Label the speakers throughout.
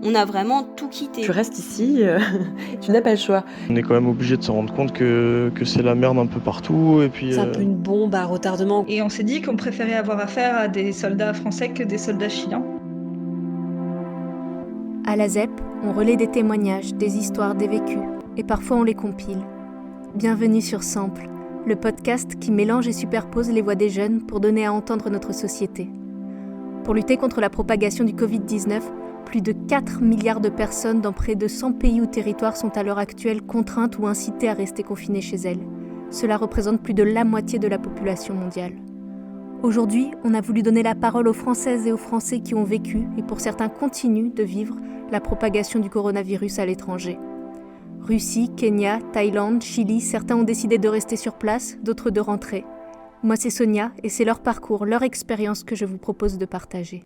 Speaker 1: On a vraiment tout quitté.
Speaker 2: Tu restes ici, tu n'as pas le choix.
Speaker 3: On est quand même obligé de se rendre compte que c'est la merde un peu partout. Et puis,
Speaker 2: C'est un peu une bombe à retardement.
Speaker 4: Et on s'est dit qu'on préférait avoir affaire à des soldats français que des soldats chiliens.
Speaker 5: À la ZEP, on relaie des témoignages, des histoires, des vécus, et parfois on les compile. Bienvenue sur Sample, le podcast qui mélange et superpose les voix des jeunes pour donner à entendre notre société. Pour lutter contre la propagation du Covid-19, plus de 4 milliards de personnes dans près de 100 pays ou territoires sont à l'heure actuelle contraintes ou incitées à rester confinées chez elles. Cela représente plus de la moitié de la population mondiale. Aujourd'hui, on a voulu donner la parole aux Françaises et aux Français qui ont vécu, et pour certains continuent de vivre, la propagation du coronavirus à l'étranger. Russie, Kenya, Thaïlande, Chili, certains ont décidé de rester sur place, d'autres de rentrer. Moi c'est Sonia, et c'est leur parcours, leur expérience que je vous propose de partager.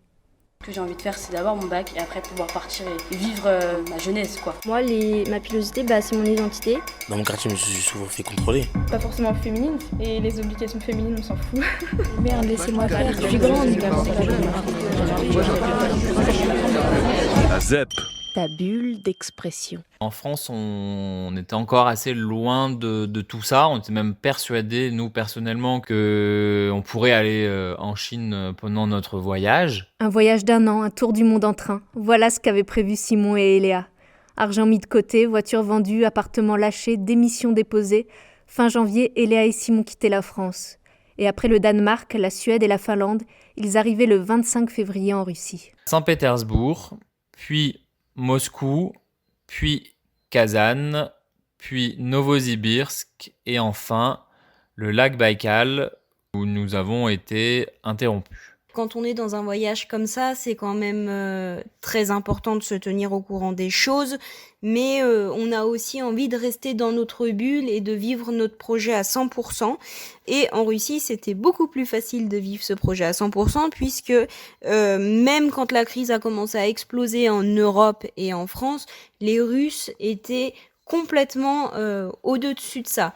Speaker 6: Ce que j'ai envie de faire, c'est d'avoir mon bac et après pouvoir partir et vivre ma jeunesse, quoi.
Speaker 7: Moi, ma pilosité, c'est mon identité.
Speaker 8: Dans mon quartier, je me suis souvent fait contrôler.
Speaker 9: Pas forcément féminine, et les obligations féminines, on s'en fout.
Speaker 7: Merde, laissez-moi faire, je suis grande.
Speaker 10: La ZEP.
Speaker 5: Ta bulle d'expression.
Speaker 11: En France, on était encore assez loin de tout ça. On était même persuadés, nous personnellement, qu'on pourrait aller en Chine pendant notre voyage.
Speaker 5: Un voyage d'1 an, un tour du monde en train. Voilà ce qu'avaient prévu Simon et Eléa. Argent mis de côté, voiture vendue, appartement lâché, démission déposée. Fin janvier, Eléa et Simon quittaient la France. Et après le Danemark, la Suède et la Finlande, ils arrivaient le 25 février en Russie.
Speaker 11: Saint-Pétersbourg, puis Moscou, puis Kazan, puis Novosibirsk et enfin le lac Baïkal où nous avons été interrompus.
Speaker 1: Quand on est dans un voyage comme ça, c'est quand même très important de se tenir au courant des choses, mais on a aussi envie de rester dans notre bulle et de vivre notre projet à 100%. Et en Russie, c'était beaucoup plus facile de vivre ce projet à 100% puisque même quand la crise a commencé à exploser en Europe et en France, les Russes étaient complètement au-dessus de ça.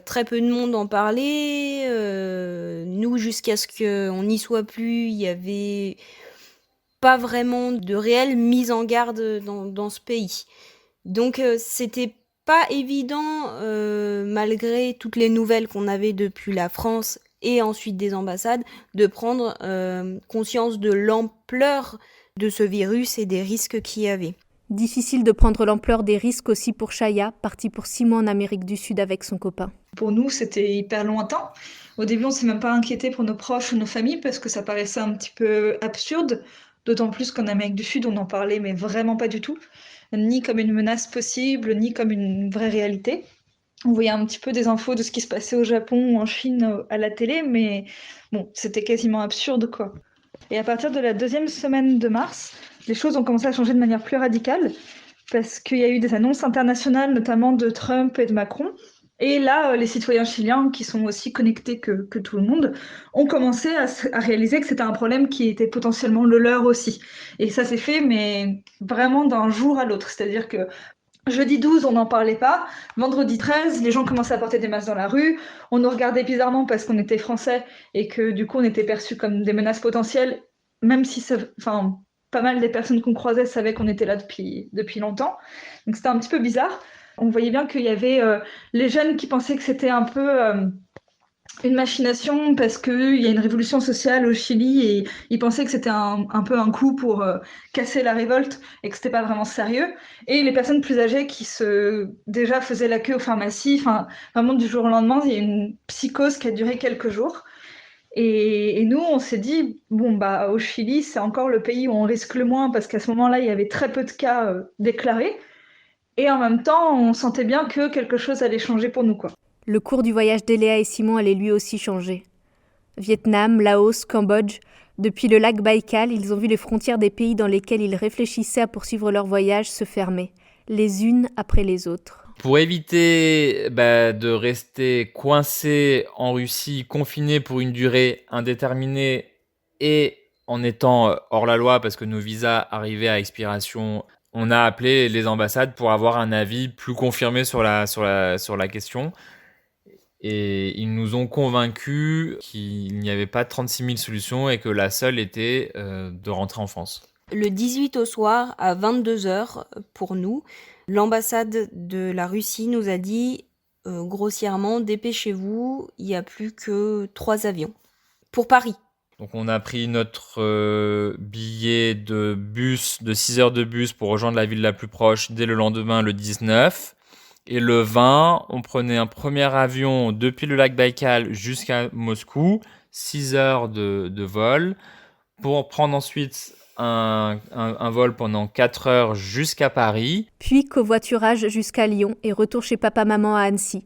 Speaker 1: Très peu de monde en parlait. Nous, jusqu'à ce qu'on n'y soit plus, il n'y avait pas vraiment de réelle mise en garde dans ce pays. Donc, c'était pas évident, malgré toutes les nouvelles qu'on avait depuis la France et ensuite des ambassades, de prendre conscience de l'ampleur de ce virus et des risques qu'il y avait.
Speaker 5: Difficile de prendre l'ampleur des risques aussi pour Chaya, partie pour 6 mois en Amérique du Sud avec son copain.
Speaker 4: Pour nous, c'était hyper lointain. Au début, on s'est même pas inquiété pour nos proches ou nos familles parce que ça paraissait un petit peu absurde, d'autant plus qu'en Amérique du Sud, on n'en parlait mais vraiment pas du tout, ni comme une menace possible, ni comme une vraie réalité. On voyait un petit peu des infos de ce qui se passait au Japon ou en Chine à la télé, mais bon, c'était quasiment absurde, quoi. Et à partir de la 2e semaine de mars, les choses ont commencé à changer de manière plus radicale parce qu'il y a eu des annonces internationales, notamment de Trump et de Macron. Et là, les citoyens chiliens, qui sont aussi connectés que tout le monde, ont commencé à réaliser que c'était un problème qui était potentiellement le leur aussi. Et ça s'est fait, mais vraiment d'un jour à l'autre. C'est-à-dire que jeudi 12, on n'en parlait pas. Vendredi 13, les gens commençaient à porter des masques dans la rue. On nous regardait bizarrement parce qu'on était français et que du coup, on était perçus comme des menaces potentielles, même si pas mal des personnes qu'on croisait savaient qu'on était là depuis longtemps. Donc c'était un petit peu bizarre. On voyait bien qu'il y avait les jeunes qui pensaient que c'était un peu une machination parce qu'il y a une révolution sociale au Chili et ils pensaient que c'était un peu un coup pour casser la révolte et que c'était pas vraiment sérieux. Et les personnes plus âgées qui déjà faisaient la queue aux pharmacies, vraiment du jour au lendemain, il y a une psychose qui a duré quelques jours. Et nous, on s'est dit, au Chili, c'est encore le pays où on risque le moins parce qu'à ce moment-là, il y avait très peu de cas déclarés. Et en même temps, on sentait bien que quelque chose allait changer pour nous, quoi.
Speaker 5: Le cours du voyage d'Eléa et Simon allait lui aussi changer. Vietnam, Laos, Cambodge, depuis le lac Baïkal, ils ont vu les frontières des pays dans lesquels ils réfléchissaient à poursuivre leur voyage se fermer, les unes après les autres.
Speaker 11: Pour éviter de rester coincé en Russie, confiné pour une durée indéterminée et en étant hors la loi parce que nos visas arrivaient à expiration, on a appelé les ambassades pour avoir un avis plus confirmé sur la question. Et ils nous ont convaincus qu'il n'y avait pas 36 000 solutions et que la seule était de rentrer en France.
Speaker 1: Le 18 au soir, à 22h pour nous, l'ambassade de la Russie nous a dit grossièrement, dépêchez-vous, il n'y a plus que 3 avions pour Paris.
Speaker 11: Donc on a pris notre billet de bus, de 6 heures de bus pour rejoindre la ville la plus proche dès le lendemain, le 19. Et le 20, on prenait un premier avion depuis le lac Baïkal jusqu'à Moscou, 6 heures de vol, pour prendre ensuite un vol pendant 4 heures jusqu'à Paris.
Speaker 5: Puis covoiturage jusqu'à Lyon et retour chez papa-maman à Annecy.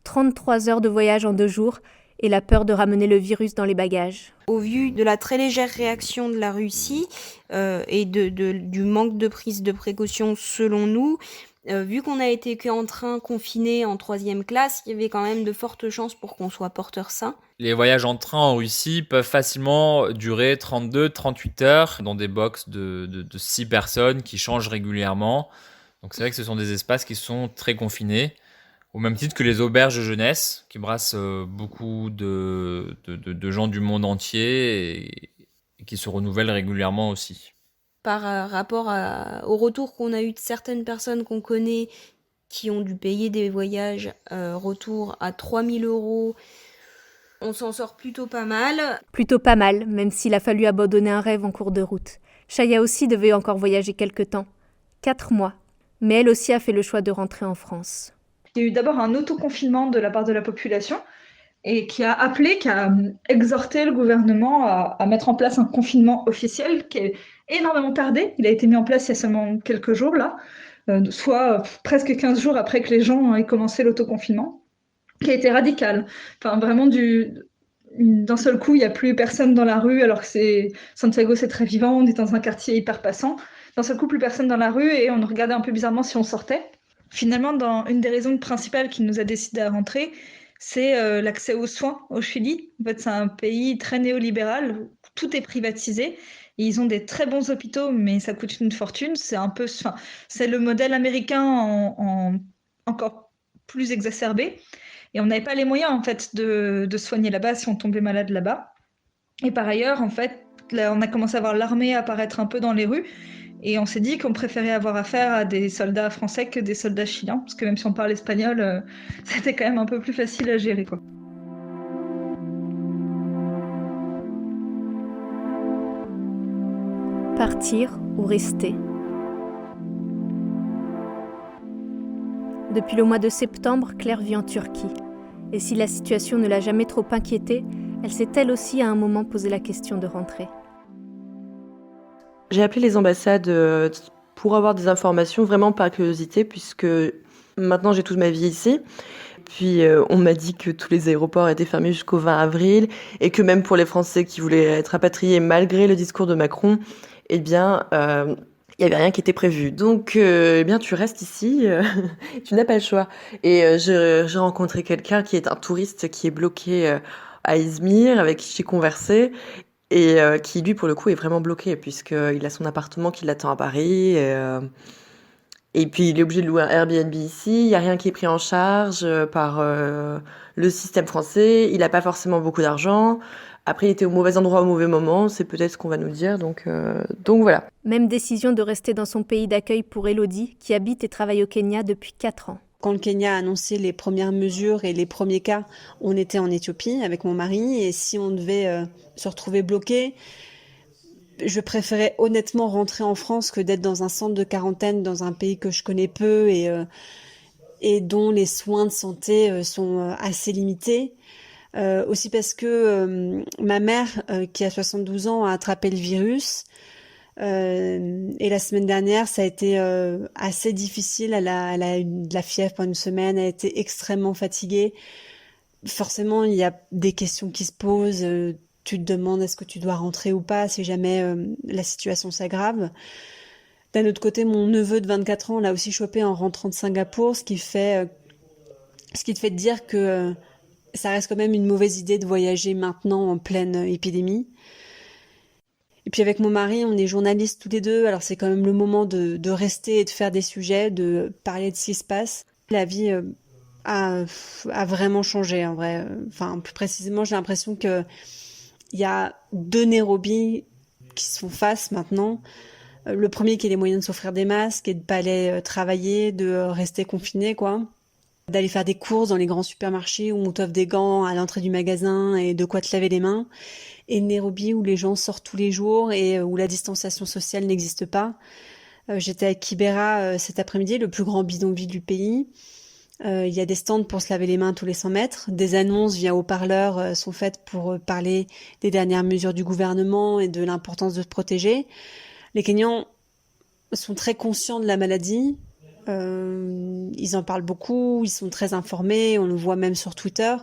Speaker 5: 33 heures de voyage en 2 jours et la peur de ramener le virus dans les bagages.
Speaker 1: Au vu de la très légère réaction de la Russie et du manque de prise de précaution selon nous, vu qu'on a été qu'en train confiné en 3e classe, il y avait quand même de fortes chances pour qu'on soit porteur sain.
Speaker 11: Les voyages en train en Russie peuvent facilement durer 32-38 heures dans des box de 6 personnes qui changent régulièrement. Donc c'est vrai que ce sont des espaces qui sont très confinés, au même titre que les auberges de jeunesse qui brassent beaucoup de gens du monde entier et qui se renouvellent régulièrement aussi.
Speaker 1: Par rapport au retour qu'on a eu de certaines personnes qu'on connaît qui ont dû payer des voyages retour à 3 000 €, on s'en sort plutôt pas mal.
Speaker 5: Plutôt pas mal, même s'il a fallu abandonner un rêve en cours de route. Chaya aussi devait encore voyager quelque temps. 4 mois. Mais elle aussi a fait le choix de rentrer en France.
Speaker 4: Il y a eu d'abord un autoconfinement de la part de la population et qui a exhorté le gouvernement à mettre en place un confinement officiel qui est énormément tardé. Il a été mis en place il y a seulement quelques jours, là, soit presque 15 jours après que les gens aient commencé l'autoconfinement, qui a été radical. Enfin, vraiment, d'un seul coup, il n'y a plus personne dans la rue, alors que Santiago, c'est très vivant, on est dans un quartier hyper passant. D'un seul coup, plus personne dans la rue et on nous regardait un peu bizarrement si on sortait. Finalement, une des raisons principales qui nous a décidé à rentrer, c'est l'accès aux soins au Chili. En fait, c'est un pays très néolibéral, où tout est privatisé. Et ils ont des très bons hôpitaux, mais ça coûte une fortune. C'est le modèle américain en encore plus exacerbé. Et on n'avait pas les moyens, en fait, de soigner là-bas si on tombait malade là-bas. Et par ailleurs, en fait, là, on a commencé à voir l'armée apparaître un peu dans les rues. Et on s'est dit qu'on préférait avoir affaire à des soldats français que des soldats chiliens, parce que même si on parle espagnol, c'était quand même un peu plus facile à gérer, quoi.
Speaker 5: Partir ou rester. Depuis le mois de septembre, Claire vit en Turquie. Et si la situation ne l'a jamais trop inquiétée, elle s'est elle aussi à un moment posé la question de rentrer.
Speaker 2: J'ai appelé les ambassades pour avoir des informations vraiment par curiosité, puisque maintenant j'ai toute ma vie ici. Puis on m'a dit que tous les aéroports étaient fermés jusqu'au 20 avril et que même pour les Français qui voulaient être rapatriés malgré le discours de Macron, eh bien, il n'y avait rien qui était prévu. Donc, eh bien, tu restes ici, tu n'as pas le choix. Et j'ai rencontré quelqu'un qui est un touriste qui est bloqué à Izmir, avec qui j'ai conversé. Et qui, lui, pour le coup, est vraiment bloqué, puisqu'il a son appartement qui l'attend à Paris. Et puis, il est obligé de louer un Airbnb ici. Il n'y a rien qui est pris en charge par le système français. Il n'a pas forcément beaucoup d'argent. Après, il était au mauvais endroit au mauvais moment. C'est peut-être ce qu'on va nous dire. Donc voilà.
Speaker 5: Même décision de rester dans son pays d'accueil pour Elodie, qui habite et travaille au Kenya depuis 4 ans.
Speaker 12: Quand le Kenya a annoncé les premières mesures et les premiers cas, on était en Éthiopie avec mon mari. Et si on devait se retrouver bloqué, je préférais honnêtement rentrer en France que d'être dans un centre de quarantaine dans un pays que je connais peu et dont les soins de santé sont assez limités. Aussi parce que ma mère, qui a 72 ans, a attrapé le virus. Et la semaine dernière, ça a été assez difficile. Elle a eu de la fièvre pendant une semaine, elle a été extrêmement fatiguée. Forcément, il y a des questions qui se posent. Tu te demandes est-ce que tu dois rentrer ou pas si jamais la situation s'aggrave. D'un autre côté, mon neveu de 24 ans l'a aussi chopé en rentrant de Singapour, ce qui te fait dire que ça reste quand même une mauvaise idée de voyager maintenant en pleine épidémie. Et puis avec mon mari, on est journalistes tous les deux, alors c'est quand même le moment de rester et de faire des sujets, de parler de ce qui se passe. La vie a vraiment changé en vrai. Enfin, plus précisément, j'ai l'impression qu'il y a 2 Nairobi qui se font face maintenant. Le premier qui ait les moyens de s'offrir des masques et de pas aller travailler, de rester confiné, quoi. D'aller faire des courses dans les grands supermarchés où on t'offre des gants à l'entrée du magasin et de quoi te laver les mains. Et Nairobi où les gens sortent tous les jours et où la distanciation sociale n'existe pas. J'étais à Kibera cet après-midi, le plus grand bidonville du pays. Il y a des stands pour se laver les mains tous les 100 mètres. Des annonces via haut-parleurs sont faites pour parler des dernières mesures du gouvernement et de l'importance de se protéger. Les Kenyans sont très conscients de la maladie. Ils en parlent beaucoup, ils sont très informés, on le voit même sur Twitter.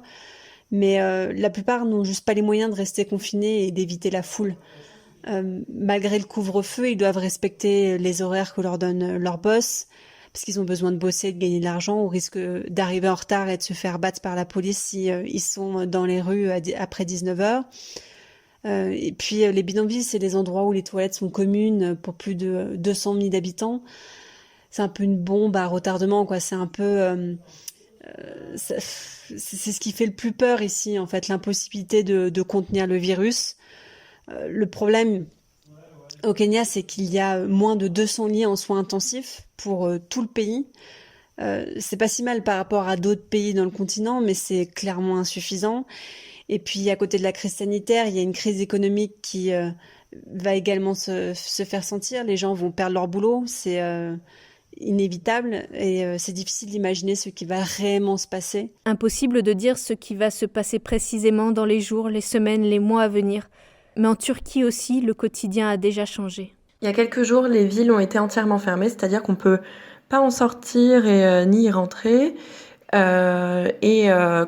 Speaker 12: Mais la plupart n'ont juste pas les moyens de rester confinés et d'éviter la foule. Malgré le couvre-feu, ils doivent respecter les horaires que leur donne leur boss, parce qu'ils ont besoin de bosser, de gagner de l'argent, au risque d'arriver en retard et de se faire battre par la police si ils sont dans les rues après 19h. Et puis les bidonvilles, c'est des endroits où les toilettes sont communes pour plus de 200 000 habitants. C'est un peu une bombe à retardement, quoi. C'est un peu... c'est ce qui fait le plus peur ici, en fait, l'impossibilité de contenir le virus. Le problème au Kenya, c'est qu'il y a moins de 200 lits en soins intensifs pour tout le pays. C'est pas si mal par rapport à d'autres pays dans le continent, mais c'est clairement insuffisant. Et puis, à côté de la crise sanitaire, il y a une crise économique qui va également se faire sentir. Les gens vont perdre leur boulot, c'est inévitable et c'est difficile d'imaginer ce qui va réellement se passer.
Speaker 5: Impossible de dire ce qui va se passer précisément dans les jours, les semaines, les mois à venir. Mais en Turquie aussi, le quotidien a déjà changé.
Speaker 2: Il y a quelques jours, les villes ont été entièrement fermées, c'est-à-dire qu'on ne peut pas en sortir et ni y rentrer.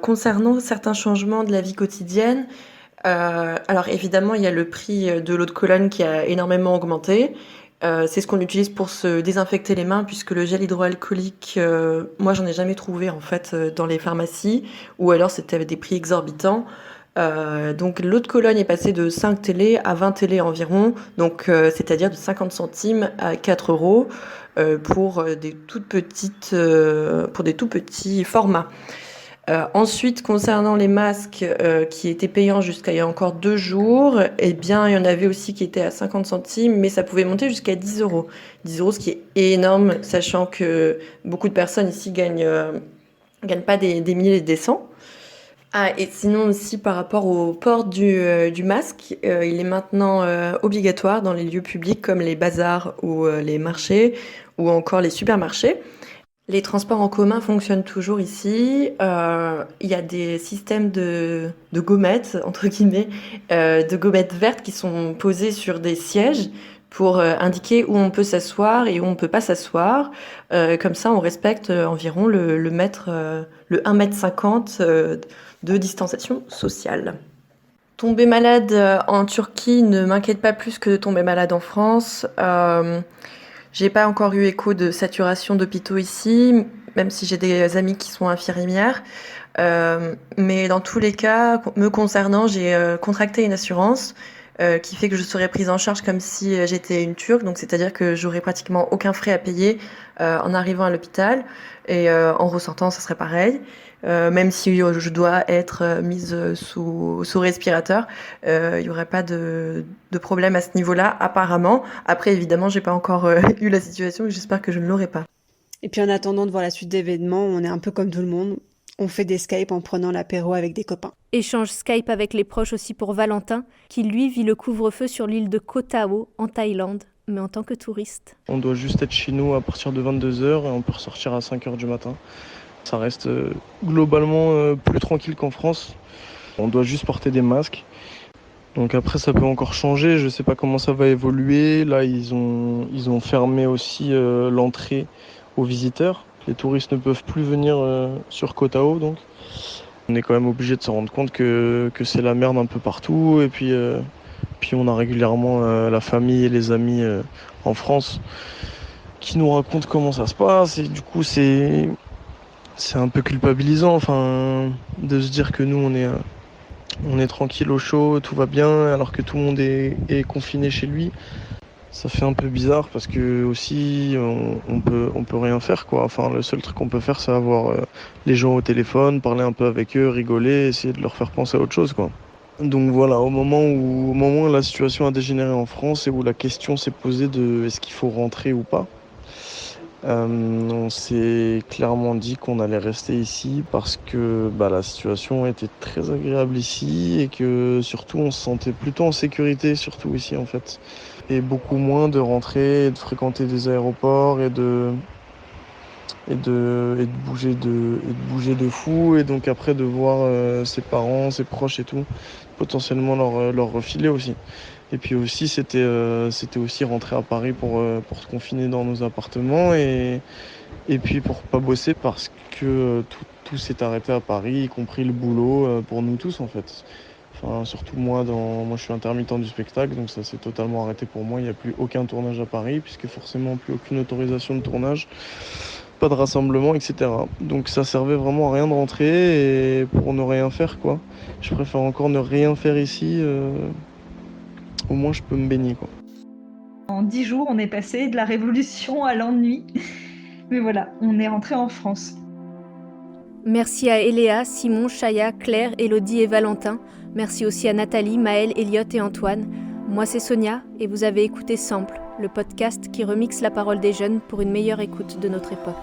Speaker 2: Concernant certains changements de la vie quotidienne, alors évidemment, il y a le prix de l'eau de Cologne qui a énormément augmenté. C'est ce qu'on utilise pour se désinfecter les mains, puisque le gel hydroalcoolique, moi j'en ai jamais trouvé en fait dans les pharmacies, ou alors c'était avec des prix exorbitants. Donc l'eau de Cologne est passée de 5 télés à 20 télés environ, donc c'est-à-dire de 50 centimes à 4 euros pour des tout petits formats. Ensuite, concernant les masques qui étaient payants jusqu'à il y a encore 2 jours, eh bien, il y en avait aussi qui étaient à 50 centimes, mais ça pouvait monter jusqu'à 10 euros. 10 euros, ce qui est énorme, sachant que beaucoup de personnes ici gagnent pas des milliers et des cents. Ah, et sinon aussi par rapport au port du masque, il est maintenant obligatoire dans les lieux publics comme les bazars ou les marchés ou encore les supermarchés. Les transports en commun fonctionnent toujours ici. Il y a des systèmes de gommettes, entre guillemets, de gommettes vertes qui sont posées sur des sièges pour indiquer où on peut s'asseoir et où on peut pas s'asseoir. Comme ça, on respecte environ le 1,50 m de distanciation sociale. Tomber malade en Turquie ne m'inquiète pas plus que de tomber malade en France. J'ai pas encore eu écho de saturation d'hôpitaux ici, même si j'ai des amis qui sont infirmières. Mais dans tous les cas, me concernant, j'ai contracté une assurance qui fait que je serai prise en charge comme si j'étais une Turque. Donc c'est-à-dire que j'aurai pratiquement aucun frais à payer en arrivant à l'hôpital. Et en ressortant, ça serait pareil. Même si je dois être mise sous respirateur, il n'y aurait pas de problème à ce niveau-là, apparemment. Après, évidemment, j'ai pas encore eu la situation et j'espère que je ne l'aurai pas.
Speaker 12: Et puis en attendant de voir la suite d'événements, on est un peu comme tout le monde. On fait des Skype en prenant l'apéro avec des copains.
Speaker 5: Échange Skype avec les proches aussi pour Valentin, qui lui vit le couvre-feu sur l'île de Koh Tao, en Thaïlande, mais en tant que touriste.
Speaker 3: On doit juste être chez nous à partir de 22h et on peut ressortir à 5h du matin. Ça reste globalement plus tranquille qu'en France. On doit juste porter des masques. Donc après, ça peut encore changer. Je ne sais pas comment ça va évoluer. Là, ils ont fermé aussi l'entrée aux visiteurs. Les touristes ne peuvent plus venir sur Koh Tao. Donc, on est quand même obligé de se rendre compte que c'est la merde un peu partout. Et puis on a régulièrement la famille et les amis en France qui nous racontent comment ça se passe. Et du coup, c'est un peu culpabilisant, enfin, de se dire que nous, on est tranquille au chaud, tout va bien, alors que tout le monde est confiné chez lui. Ça fait un peu bizarre parce que aussi, on peut rien faire, quoi. Enfin, le seul truc qu'on peut faire, c'est avoir les gens au téléphone, parler un peu avec eux, rigoler, essayer de leur faire penser à autre chose, quoi. Donc voilà, au moment où la situation a dégénéré en France et où la question s'est posée de est-ce qu'il faut rentrer ou pas, on s'est clairement dit qu'on allait rester ici parce que la situation était très agréable ici et que surtout on se sentait plutôt en sécurité, surtout ici en fait. Et beaucoup moins de rentrer et de fréquenter des aéroports et de bouger de fou, et donc après de voir ses parents, ses proches et tout, potentiellement leur refiler aussi. Et puis aussi c'était aussi rentrer à Paris pour se confiner dans nos appartements et puis pour pas bosser parce que tout s'est arrêté à Paris, y compris le boulot pour nous tous en fait. Enfin, surtout moi je suis intermittent du spectacle, donc ça s'est totalement arrêté pour moi. Il n'y a plus aucun tournage à Paris puisque forcément plus aucune autorisation de tournage. Pas de rassemblement, etc. Donc ça servait vraiment à rien de rentrer et pour ne rien faire quoi. Je préfère encore ne rien faire ici, au moins je peux me baigner quoi.
Speaker 4: En 10 jours, on est passé de la révolution à l'ennui. Mais voilà, on est rentré en France.
Speaker 5: Merci à Eléa, Simon, Chaya, Claire, Elodie et Valentin. Merci aussi à Nathalie, Maëlle, Elliot et Antoine. Moi c'est Sonia et vous avez écouté Sample, le podcast qui remixe la parole des jeunes pour une meilleure écoute de notre époque.